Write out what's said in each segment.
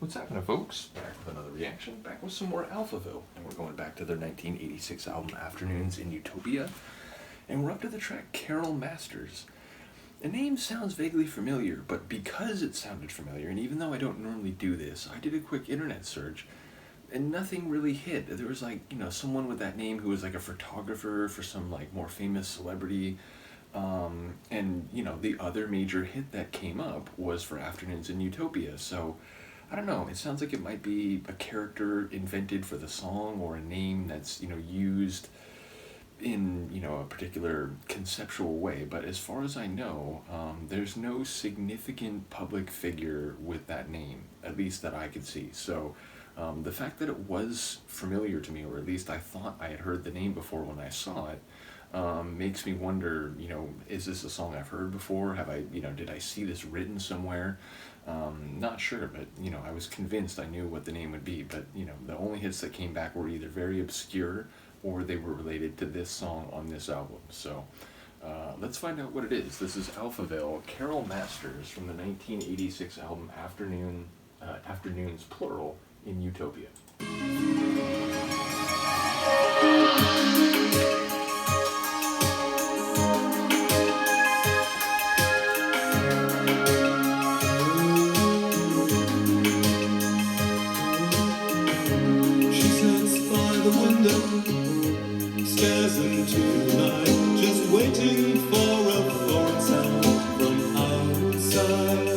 What's happening, folks? Back with another reaction, back with some more Alphaville. And we're going back to their 1986 album, Afternoons in Utopia. And we're up to the track Carol Masters. The name sounds vaguely familiar, but because it sounded familiar, and even though I don't normally do this, I did a quick internet search, and nothing really hit. There was someone with that name who was like a photographer for some more famous celebrity. And the other major hit that came up was for Afternoons in Utopia. So I don't know, it sounds like it might be a character invented for the song or a name that's, used in, a particular conceptual way. But as far as I know, there's no significant public figure with that name, at least that I could see. So the fact that it was familiar to me, or at least I thought I had heard the name before when I saw it, makes me wonder, is this a song I've heard before? Have I, did I see this written somewhere? Not sure, but, I was convinced I knew what the name would be, but, the only hits that came back were either very obscure or they were related to this song on this album. So, let's find out what it is. This is Alphaville, Carol Masters, from the 1986 album Afternoons, plural, in Utopia. Stares into the night, just waiting for a foreign sound from outside.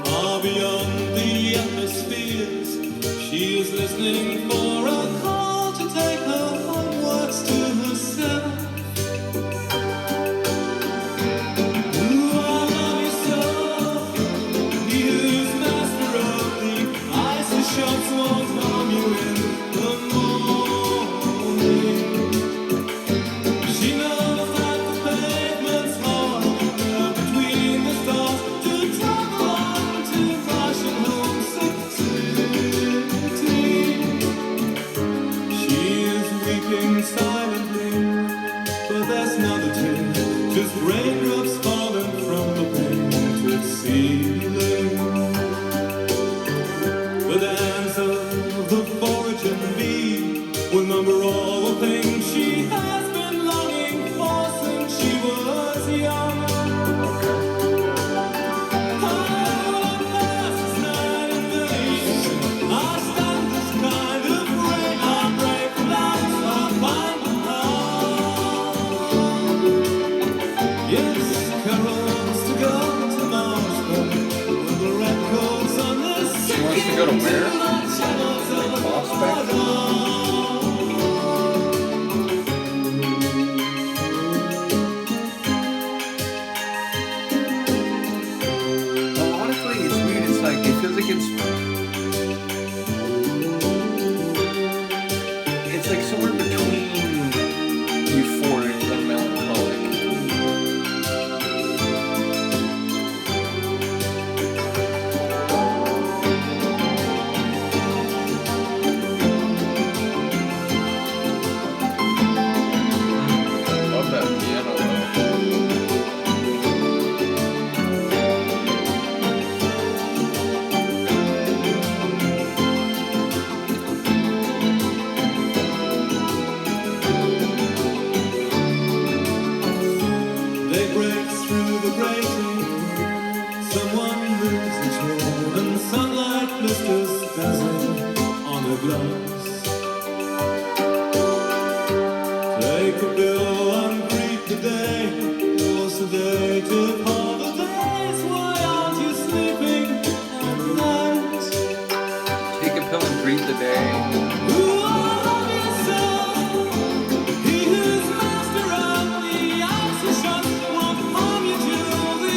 Far beyond the atmospheres, she is listening for a call to take her homewards to herself. Ooh, I love you so. He who's master of the icy shots won't harm you in the morning. Just raindrops falling from the painted ceiling. The dance of the foraging bee will number all the things she has been longing for since she was young. Go to where? Prospect? Honestly, it's weird. It's like, it feels like it's like somewhere between euphoric and melancholic. Someone moves the chair and sunlight blisters dazzling on her glass. Take a pill and greet the day. What's the day to holidays? Why aren't you sleeping at night? Take a pill and greet the day. Ooh, I love you so. He who's master of the icy shots won't harm you till the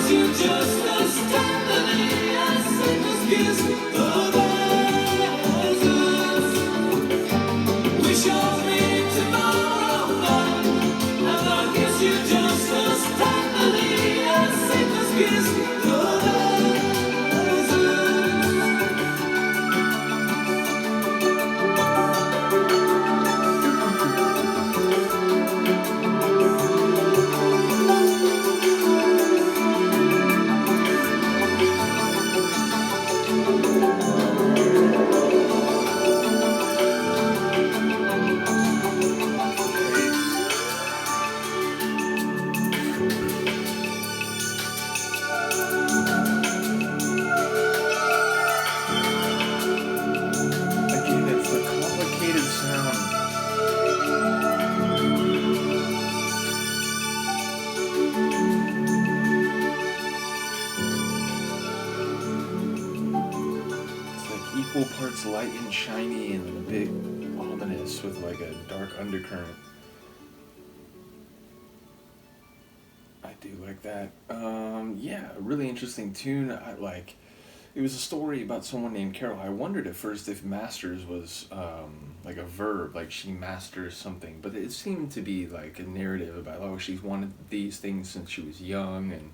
just as tenderly as sickness gives the daisies. We shall meet tomorrow night, and I'll kiss you just as tenderly light and shiny and a bit ominous with like a dark undercurrent. I do like that. Yeah, a really interesting tune. I like. It was a story about someone named Carol. I wondered at first if masters was like a verb, like she masters something, but it seemed to be like a narrative about, oh, she's wanted these things since she was young, and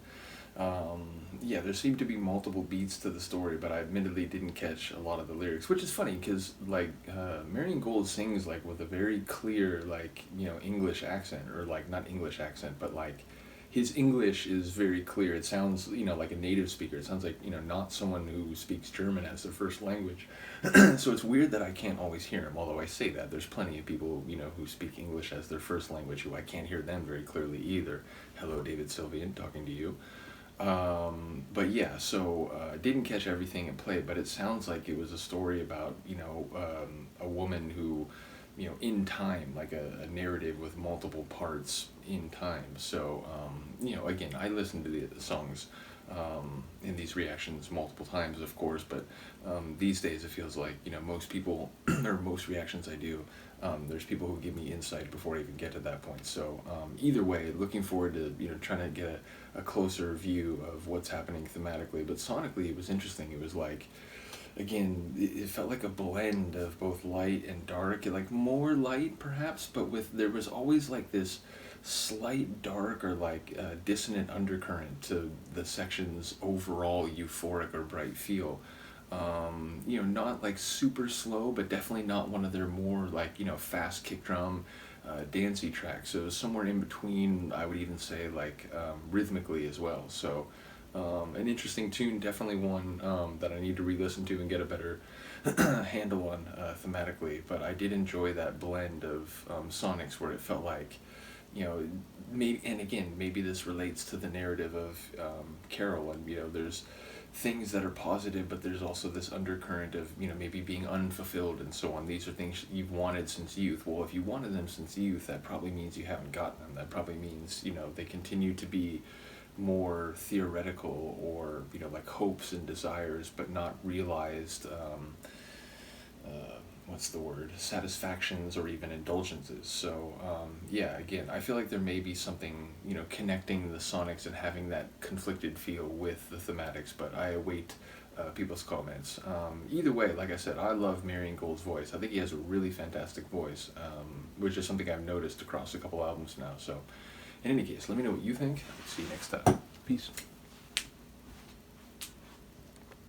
yeah, there seemed to be multiple beats to the story, but I admittedly didn't catch a lot of the lyrics, which is funny because like Marion Gold sings like with a very clear like English accent, or like not English accent, but like his English is very clear. It sounds, like a native speaker. It sounds like, not someone who speaks German as their first language. So it's weird that I can't always hear him, although I say that. There's plenty of people, who speak English as their first language who I can't hear them very clearly either. Hello, David Sylvian, talking to you. But yeah, so I didn't catch everything it played, but it sounds like it was a story about, a woman who, in time, like a narrative with multiple parts in time. So, again, I listened to the songs in these reactions multiple times, of course, but these days it feels like, most people, or most reactions I do, there's people who give me insight before I even get to that point. So either way, looking forward to, trying to get a closer view of what's happening thematically. But sonically, it was interesting. It was like, again, it felt like a blend of both light and dark, like more light perhaps, but there was always like this slight dark or like dissonant undercurrent to the section's overall euphoric or bright feel. Not like super slow, but definitely not one of their more like, fast kick drum, dancey tracks. So it was somewhere in between, I would even say, like rhythmically as well. So an interesting tune, definitely one that I need to re-listen to and get a better handle on thematically. But I did enjoy that blend of sonics where it felt like, maybe, and again, maybe this relates to the narrative of Carol, and there's things that are positive, but there's also this undercurrent of maybe being unfulfilled and so on. These are things you've wanted since youth. Well, if you wanted them since youth, that probably means you haven't gotten them. That probably means they continue to be more theoretical, or like hopes and desires, but not realized what's the word, satisfactions or even indulgences. So yeah, again, I feel like there may be something connecting the sonics and having that conflicted feel with the thematics, but I await people's comments. Either way, like I said, I love Marion Gold's voice. I think he has a really fantastic voice, which is something I've noticed across a couple albums now. So in any case, let me know what you think. See you next time. Peace.